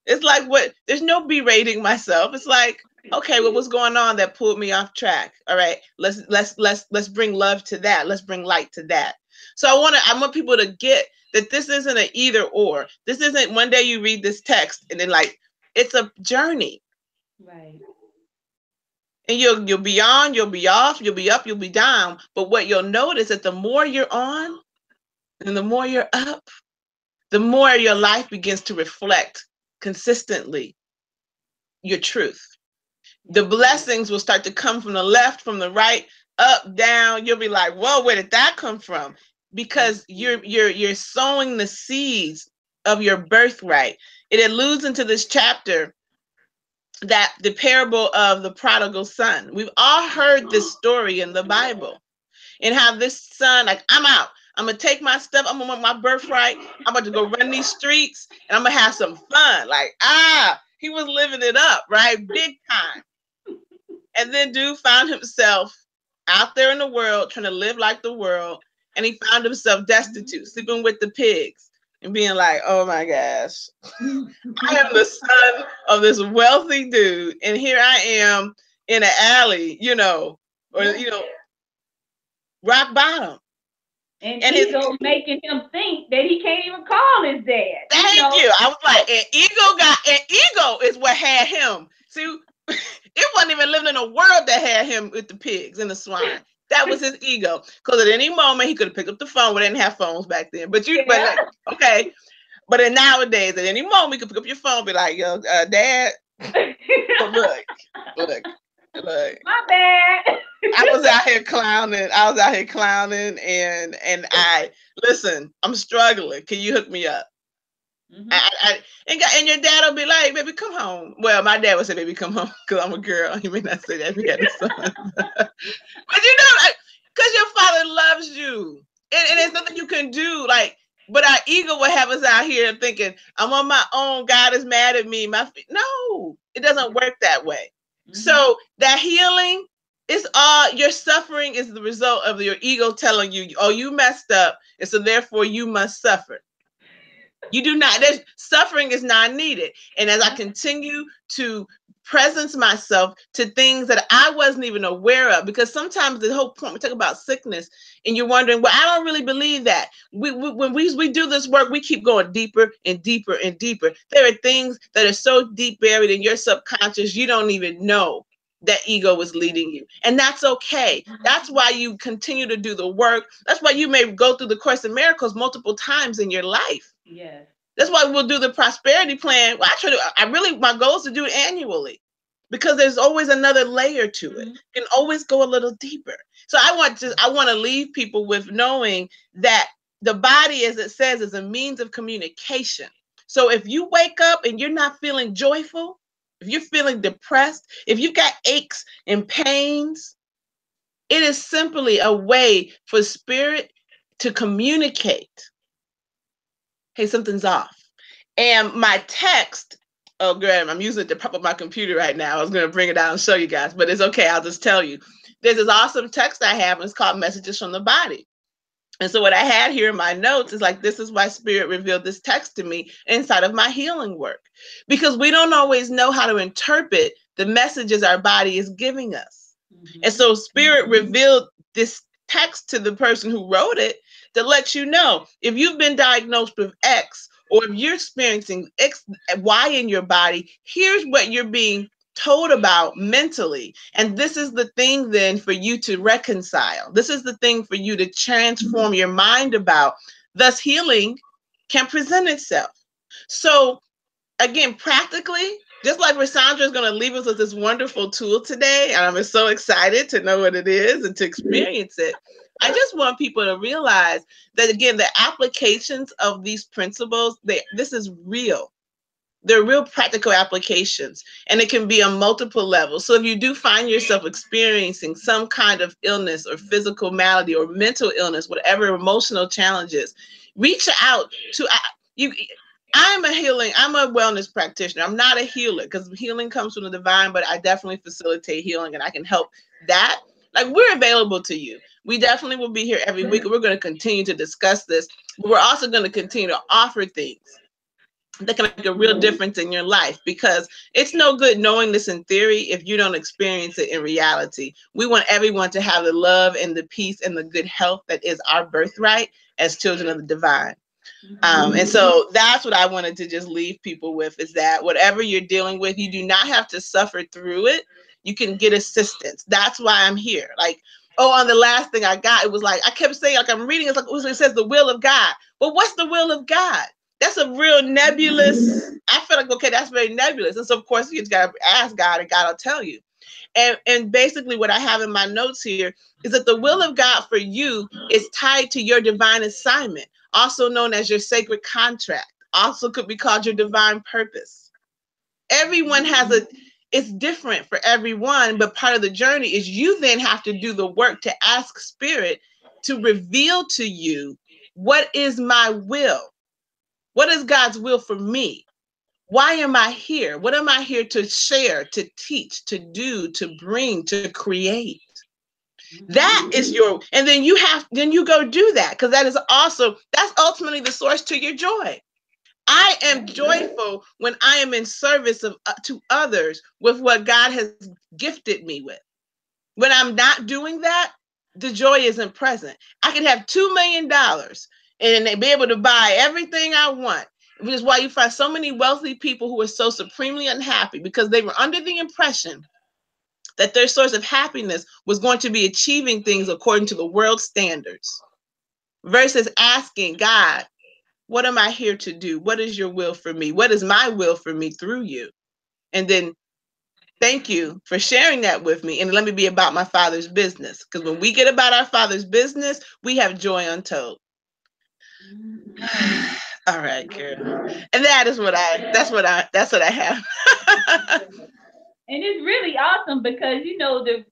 it's like, what, there's no berating myself. It's like, okay, what was going on that pulled me off track? All right, let's bring love to that. Let's bring light to that. So I want people to get that this isn't an either or. This isn't one day you read this text and then like, it's a journey. Right. And you'll be on, you'll be off, you'll be up, you'll be down. But what you'll notice that the more you're on and the more you're up, the more your life begins to reflect consistently your truth. The Yes. blessings will start to come from the left, from the right, up, down. You'll be like, whoa, where did that come from? Because you're sowing the seeds of your birthright. It alludes into this chapter, that the parable of the prodigal son. We've all heard this story in the Bible, and how this son, like, I'm out. I'm gonna take my stuff. I'm gonna want my birthright. I'm about to go run these streets, and I'm gonna have some fun. Like, he was living it up, right? Big time. And then dude found himself out there in the world trying to live like the world, and he found himself destitute, sleeping with the pigs, and being like, "Oh my gosh, I am the son of this wealthy dude, and here I am in an alley, or Yeah. rock bottom." And And his ego making him think that he can't even call his dad, you thank know. you. I was like, and ego is what had him. See, it wasn't even living in a world that had him with the pigs and the swine. That was his ego. Because at any moment he could have picked up the phone. We didn't have phones back then. But Yeah. like, okay. But then nowadays, at any moment, you can pick up your phone, and be like, "Yo, Dad, look, look, look." My bad. I was out here clowning. I was out here clowning, and I listen. I'm struggling. Can you hook me up? Hmm. And your dad will be like, "Baby, come home." Well, my dad would say, "Baby, come home," because I'm a girl. He may not say that if he had a son, but because your father loves you, and there's nothing you can do. Like, but our ego will have us out here thinking, "I'm on my own. God is mad at me." No, it doesn't work that way. Hmm. So that healing is all your suffering is the result of your ego telling you, "Oh, you messed up, and so therefore you must suffer." You do not, there's suffering is not needed. And as I Yeah. continue to presence myself to things that I wasn't even aware of, because sometimes the whole point we talk about sickness and you're wondering, well, I don't really believe that. When we do this work, we keep going deeper and deeper and deeper. There are things that are so deep buried in your subconscious, you don't even know that ego is leading you. And that's okay. That's why you continue to do the work. That's why you may go through the Course in Miracles multiple times in your life. Yes. That's why we'll do the prosperity plan. Well, I really, my goal is to do it annually because there's always another layer to it. Hmm. You can always go a little deeper. So I want to leave people with knowing that the body, as it says, is a means of communication. So if you wake up and you're not feeling joyful, if you're feeling depressed, if you've got aches and pains, it is simply a way for spirit to communicate. Hey, something's off. And my text, oh, Graham, I'm using it to prop up my computer right now. I was going to bring it out and show you guys, but it's okay. I'll just tell you. There's this awesome text I have, and it's called Messages from the Body. And so, what I had here in my notes is like, this is why Spirit revealed this text to me inside of my healing work. Because we don't always know how to interpret the messages our body is giving us. And Hmm. so, Spirit revealed this text to the person who wrote it to let you know if you've been diagnosed with X or if you're experiencing X, Y in your body, here's what you're being told about mentally. And this is the thing then for you to reconcile. This is the thing for you to transform your mind about. Thus, healing can present itself. So, again, practically, just like Rosandra is going to leave us with this wonderful tool today, and I'm so excited to know what it is and to experience it. I just want people to realize that again, the applications of these principles, this is real. They're real practical applications, and it can be on multiple levels. So if you do find yourself experiencing some kind of illness or physical malady or mental illness, whatever emotional challenges, reach out to you. I'm a wellness practitioner. I'm not a healer because healing comes from the divine, but I definitely facilitate healing and I can help that. Like, we're available to you. We definitely will be here every week. And we're going to continue to discuss this, but we're also going to continue to offer things that can make a real difference in your life, because it's no good knowing this in theory if you don't experience it in reality. We want everyone to have the love and the peace and the good health that is our birthright as children of the divine. Hmm. And so that's what I wanted to just leave people with, is that whatever you're dealing with, you do not have to suffer through it. You can get assistance. That's why I'm here. Like, oh, on the last thing I got, it was like, I kept saying, like, I'm reading, it's like, it says the will of God. But what's the will of God? That's a real nebulous, I feel like, okay, that's very nebulous. And so, of course, you just got to ask God and God will tell you. And basically what I have in my notes here is that the will of God for you is tied to your divine assignment, also known as your sacred contract, also could be called your divine purpose. Everyone has it's different for everyone, but part of the journey is you then have to do the work to ask spirit to reveal to you, what is my will? What is God's will for me? Why am I here? What am I here to share, to teach, to do, to bring, to create? Hmm. That is your, and then you go do that, because that's ultimately the source to your joy. I am Yeah. joyful when I am in service of to others with what God has gifted me with. When I'm not doing that, the joy isn't present. I could have $2 million and they be able to buy everything I want. Which is why you find so many wealthy people who are so supremely unhappy because they were under the impression that their source of happiness was going to be achieving things according to the world standards versus asking God, what am I here to do? What is your will for me? What is my will for me through you? And then thank you for sharing that with me. And let me be about my Father's business. Because when we get about our Father's business, we have joy untold. Mm-hmm. All right, girl. And that is what that's what I have. And it's really awesome because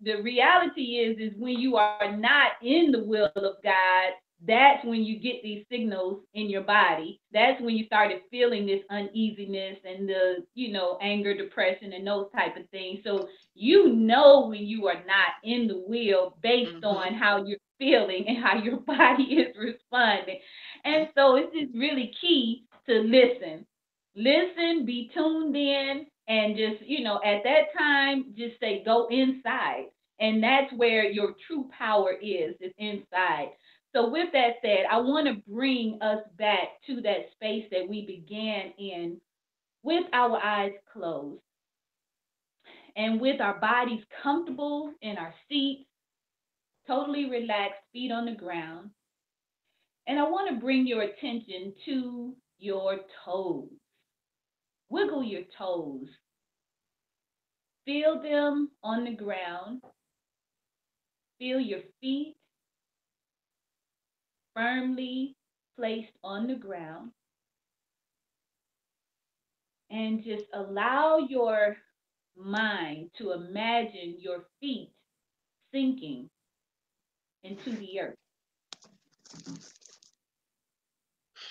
the reality is when you are not in the will of God, that's when you get these signals in your body. That's when you started feeling this uneasiness and the anger, depression, and those type of things. So when you are not in the will based Mm-hmm. on how you're feeling and how your body is responding. And so it's just really key to listen, be tuned in, and just, at that time, just say, go inside. And that's where your true power is inside. So, with that said, I want to bring us back to that space that we began in with our eyes closed and with our bodies comfortable in our seats, totally relaxed, feet on the ground. And I want to bring your attention to your toes. Wiggle your toes. Feel them on the ground. Feel your feet firmly placed on the ground. And just allow your mind to imagine your feet sinking into the earth.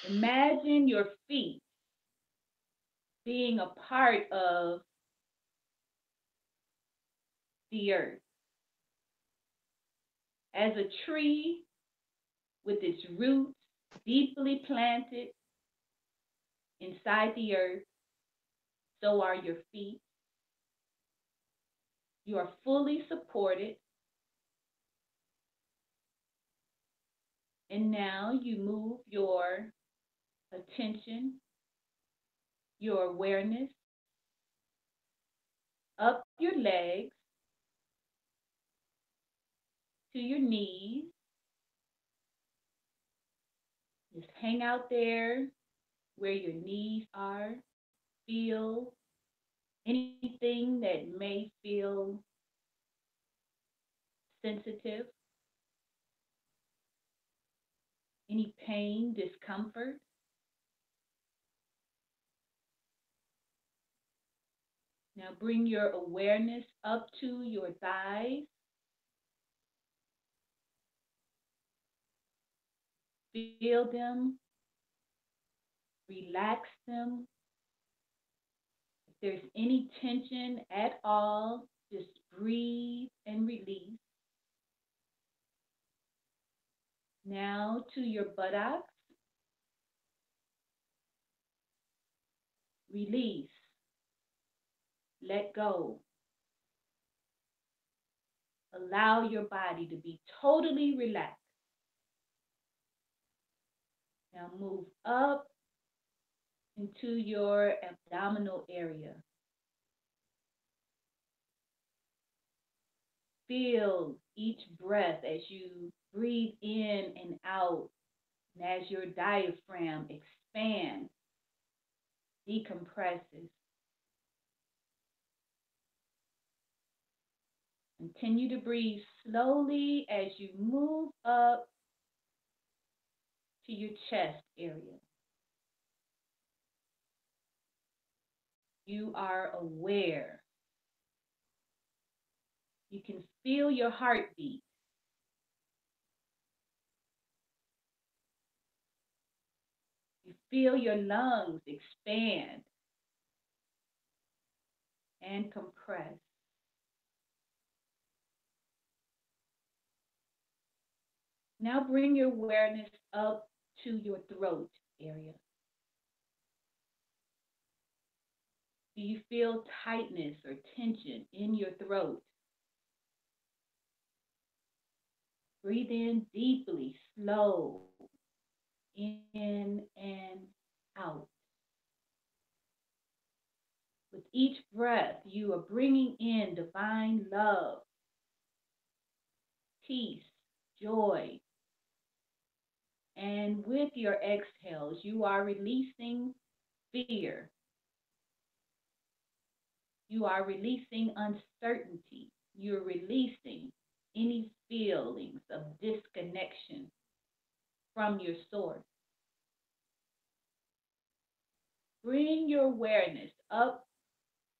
Imagine your feet being a part of the earth. As a tree with its roots deeply planted inside the earth, so are your feet. You are fully supported. And now you move your attention, your awareness up your legs to your knees. Just hang out there where your knees are. Feel anything that may feel sensitive, any pain, discomfort. Now bring your awareness up to your thighs. Feel them, relax them. If there's any tension at all, just breathe and release. Now to your buttocks, release, let go. Allow your body to be totally relaxed. Now move up into your abdominal area. Feel each breath as you breathe in and out, and as your diaphragm expands, decompresses. Continue to breathe slowly as you move up to your chest area. You are aware. You can feel your heartbeat. You feel your lungs expand and compress. Now bring your awareness up to your throat area. Do you feel tightness or tension in your throat? Breathe in deeply, slow, in and out. With each breath, you are bringing in divine love, peace, joy. And with your exhales, you are releasing fear. You are releasing uncertainty. You're releasing any feelings of disconnection from your source. Bring your awareness up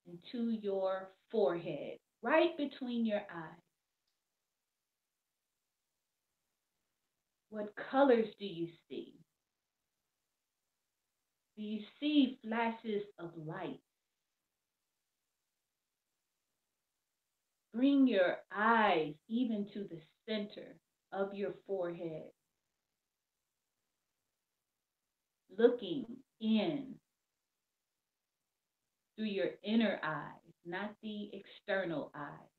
into your forehead, right between your eyes. What colors do you see? Do you see flashes of light? Bring your eyes even to the center of your forehead, looking in through your inner eyes, not the external eyes.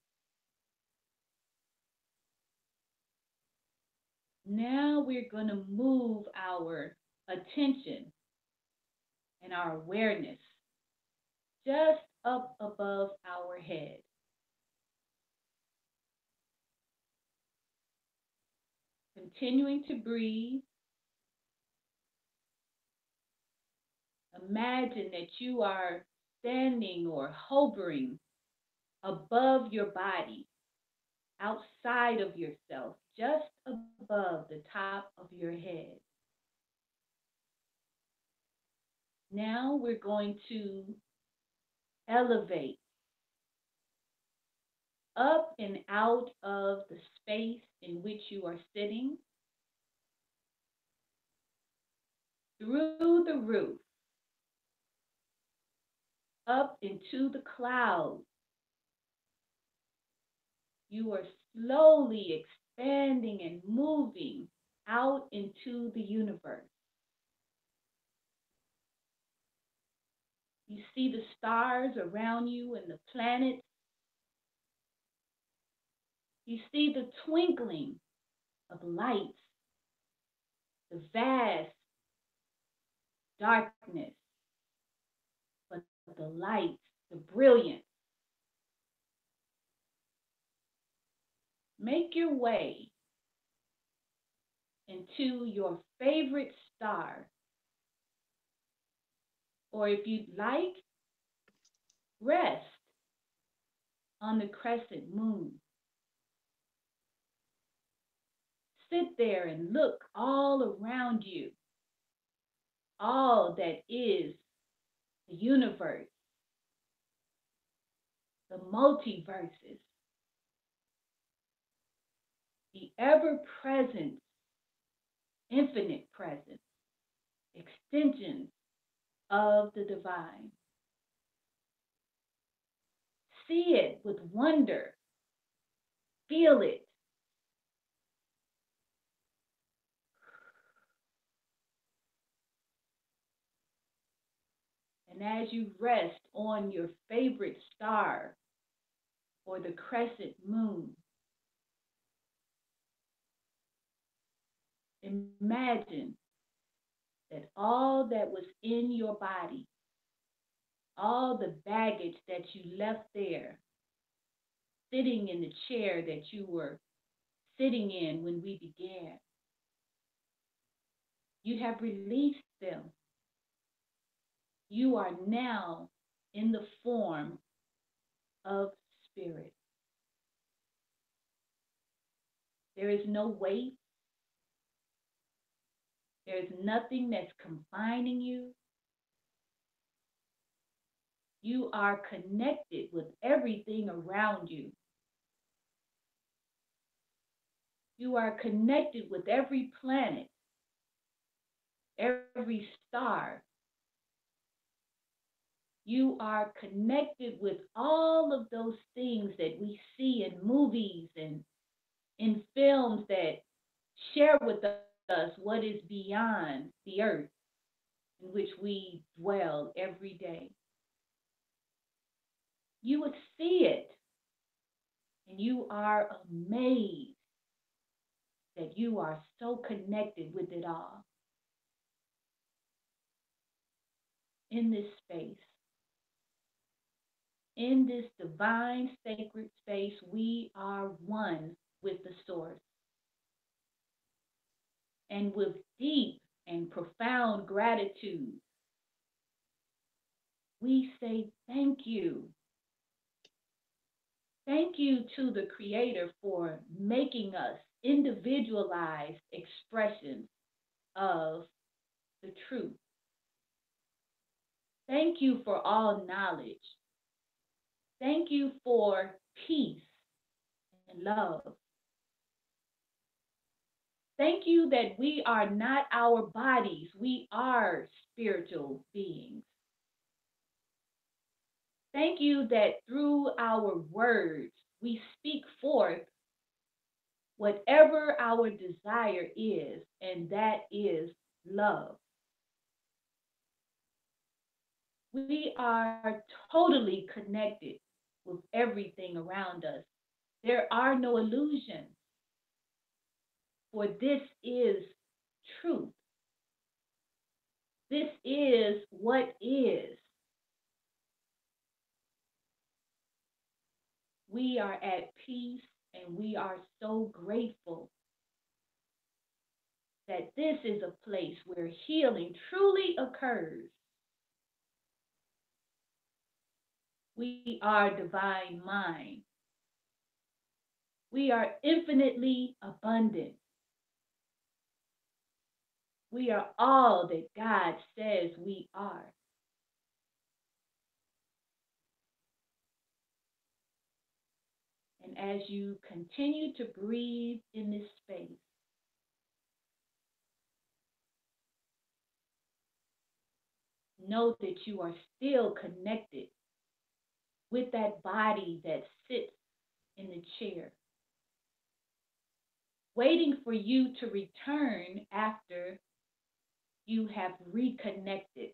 Now we're going to move our attention and our awareness just up above our head. Continuing to breathe, imagine that you are standing or hovering above your body, outside of yourself, just above the top of your head. Now we're going to elevate up and out of the space in which you are sitting, through the roof, up into the clouds. You are slowly expanding and moving out into the universe. You see the stars around you and the planets. You see the twinkling of lights, the vast darkness, but the light, the brilliance. Make your way into your favorite star, or if you'd like, rest on the crescent moon. Sit there and look all around you, all that is the universe, the multiverses, the ever present, infinite presence, extensions of the divine. See it with wonder, feel it. And as you rest on your favorite star or the crescent moon, imagine that all that was in your body, all the baggage that you left there, sitting in the chair that you were sitting in when we began, you have released them. You are now in the form of spirit. There is no weight. There is nothing that's confining you. You are connected with everything around you. You are connected with every planet, every star. You are connected with all of those things that we see in movies and in films that share with us what is beyond the earth in which we dwell every day. You would see it and you are amazed that you are so connected with it all in this space. In this divine sacred space, we are one with the source. And with deep and profound gratitude, we say thank you. Thank you to the Creator for making us individualized expressions of the truth. Thank you for all knowledge. Thank you for peace and love. Thank you that we are not our bodies, we are spiritual beings. Thank you that through our words, we speak forth whatever our desire is, and that is love. We are totally connected with everything around us. There are no illusions, for this is truth. This is what is. We are at peace and we are so grateful that this is a place where healing truly occurs. We are divine mind. We are infinitely abundant. We are all that God says we are. And as you continue to breathe in this space, know that you are still connected with that body that sits in the chair, waiting for you to return after you have reconnected,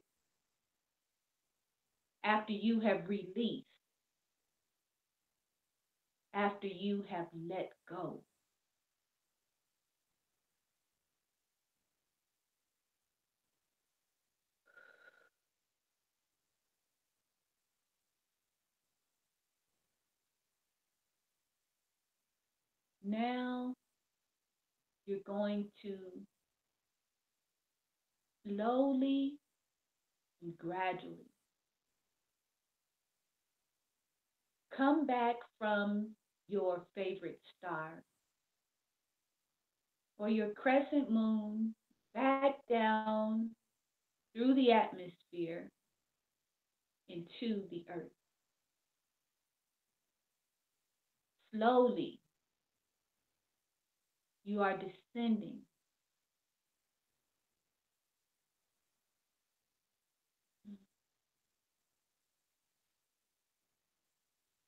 after you have released, after you have let go. Now you're going to slowly and gradually come back from your favorite star or your crescent moon back down through the atmosphere into the earth. Slowly, you are descending.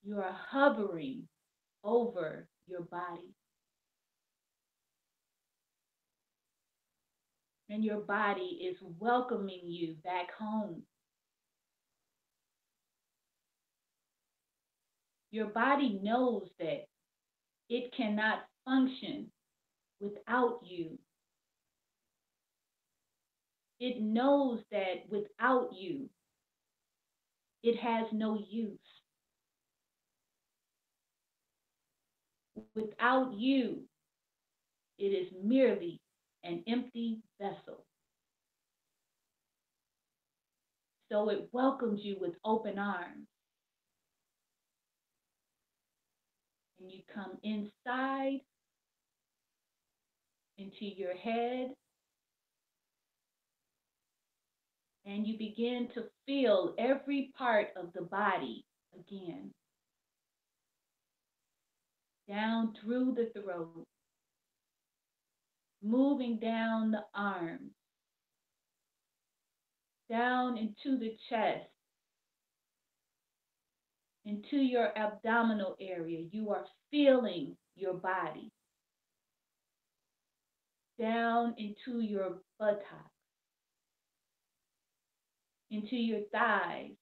You are hovering over your body. And your body is welcoming you back home. Your body knows that it cannot function without you. It knows that without you, it has no use. Without you, it is merely an empty vessel. So it welcomes you with open arms. And you come inside into your head and you begin to feel every part of the body again. Down through the throat, moving down the arms, down into the chest, into your abdominal area. You are feeling your body. Down into your buttocks, into your thighs,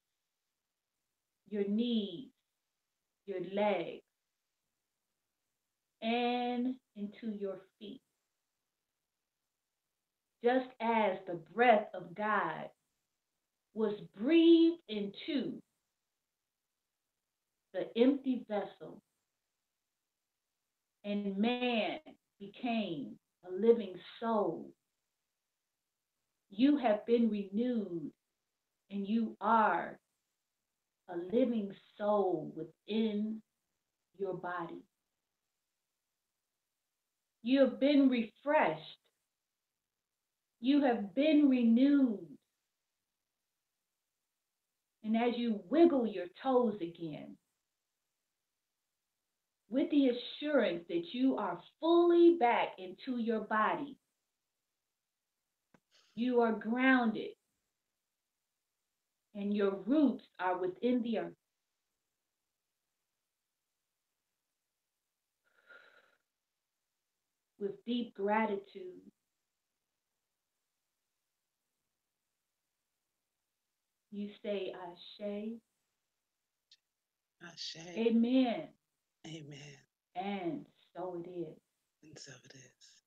your knees, your legs, and into your feet. just as the breath of God was breathed into the empty vessel and man became a living soul, you have been renewed and you are a living soul within your body. You have been refreshed. You have been renewed. And as you wiggle your toes again, with the assurance that you are fully back into your body, you are grounded and your roots are within the earth. With deep gratitude, you say, Ashe, Ashe. Amen, Amen. and so it is. And so it is.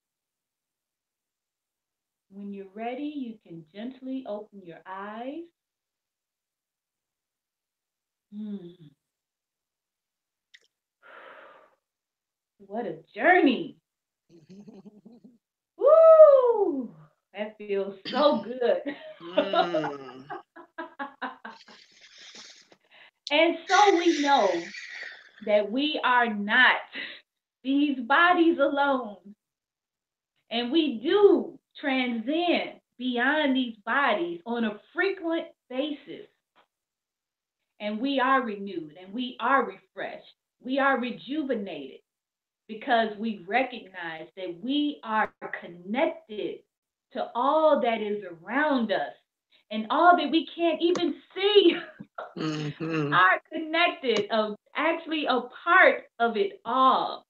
When you're ready, you can gently open your eyes. Hmm. What a journey. Woo! That feels so good. Mm. And so we know that we are not these bodies alone. And we do transcend beyond these bodies on a frequent basis. And we are renewed and we are refreshed. We are rejuvenated because we recognize that we are connected to all that is around us and all that we can't even see Mm-hmm. are connected, of actually a part of it all.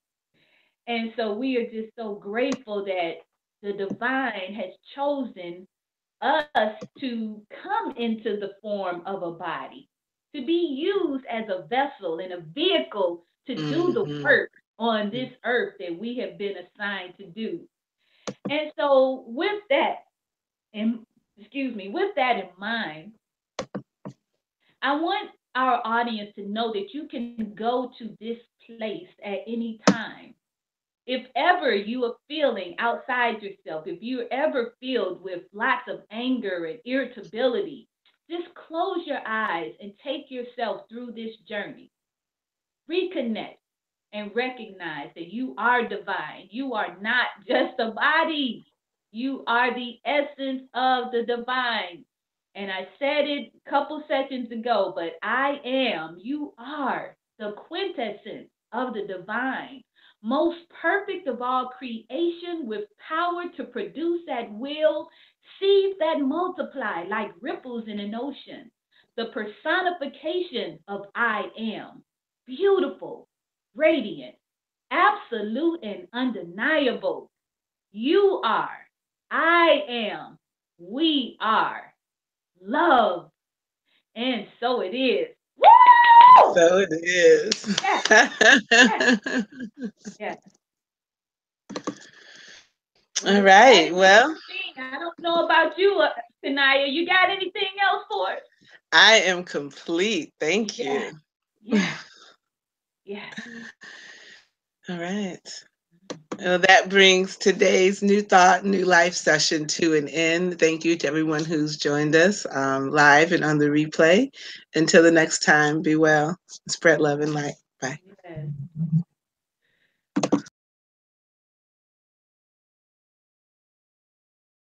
And so we are just so grateful that the divine has chosen us to come into the form of a body, to be used as a vessel and a vehicle to do the Mm-hmm. work on this earth that we have been assigned to do. And so with that, and with that in mind, I want our audience to know that you can go to this place at any time. If ever you are feeling outside yourself, if you're ever filled with lots of anger and irritability, just close your eyes and take yourself through this journey. Reconnect and recognize that you are divine. You are not just a body, you are the essence of the divine. And I said it a couple seconds ago, but I am, you are the quintessence of the divine, most perfect of all creation, with power to produce at will, seeds that multiply like ripples in an ocean, the personification of I am, beautiful, radiant, absolute, and undeniable. You are, I am, we are love, and so it is. Woo! So it is. Yes, yes, yes. All Well, that right. is Well, everything. I don't know about you, Tanaya. You got anything else for us? I am complete. Thank Yeah, you. yeah, yeah. All right. Well, that brings today's New Thought, New Life session to an end. Thank you to everyone who's joined us live and on the replay. Until the next time, be well, spread love and light. Bye. Yes.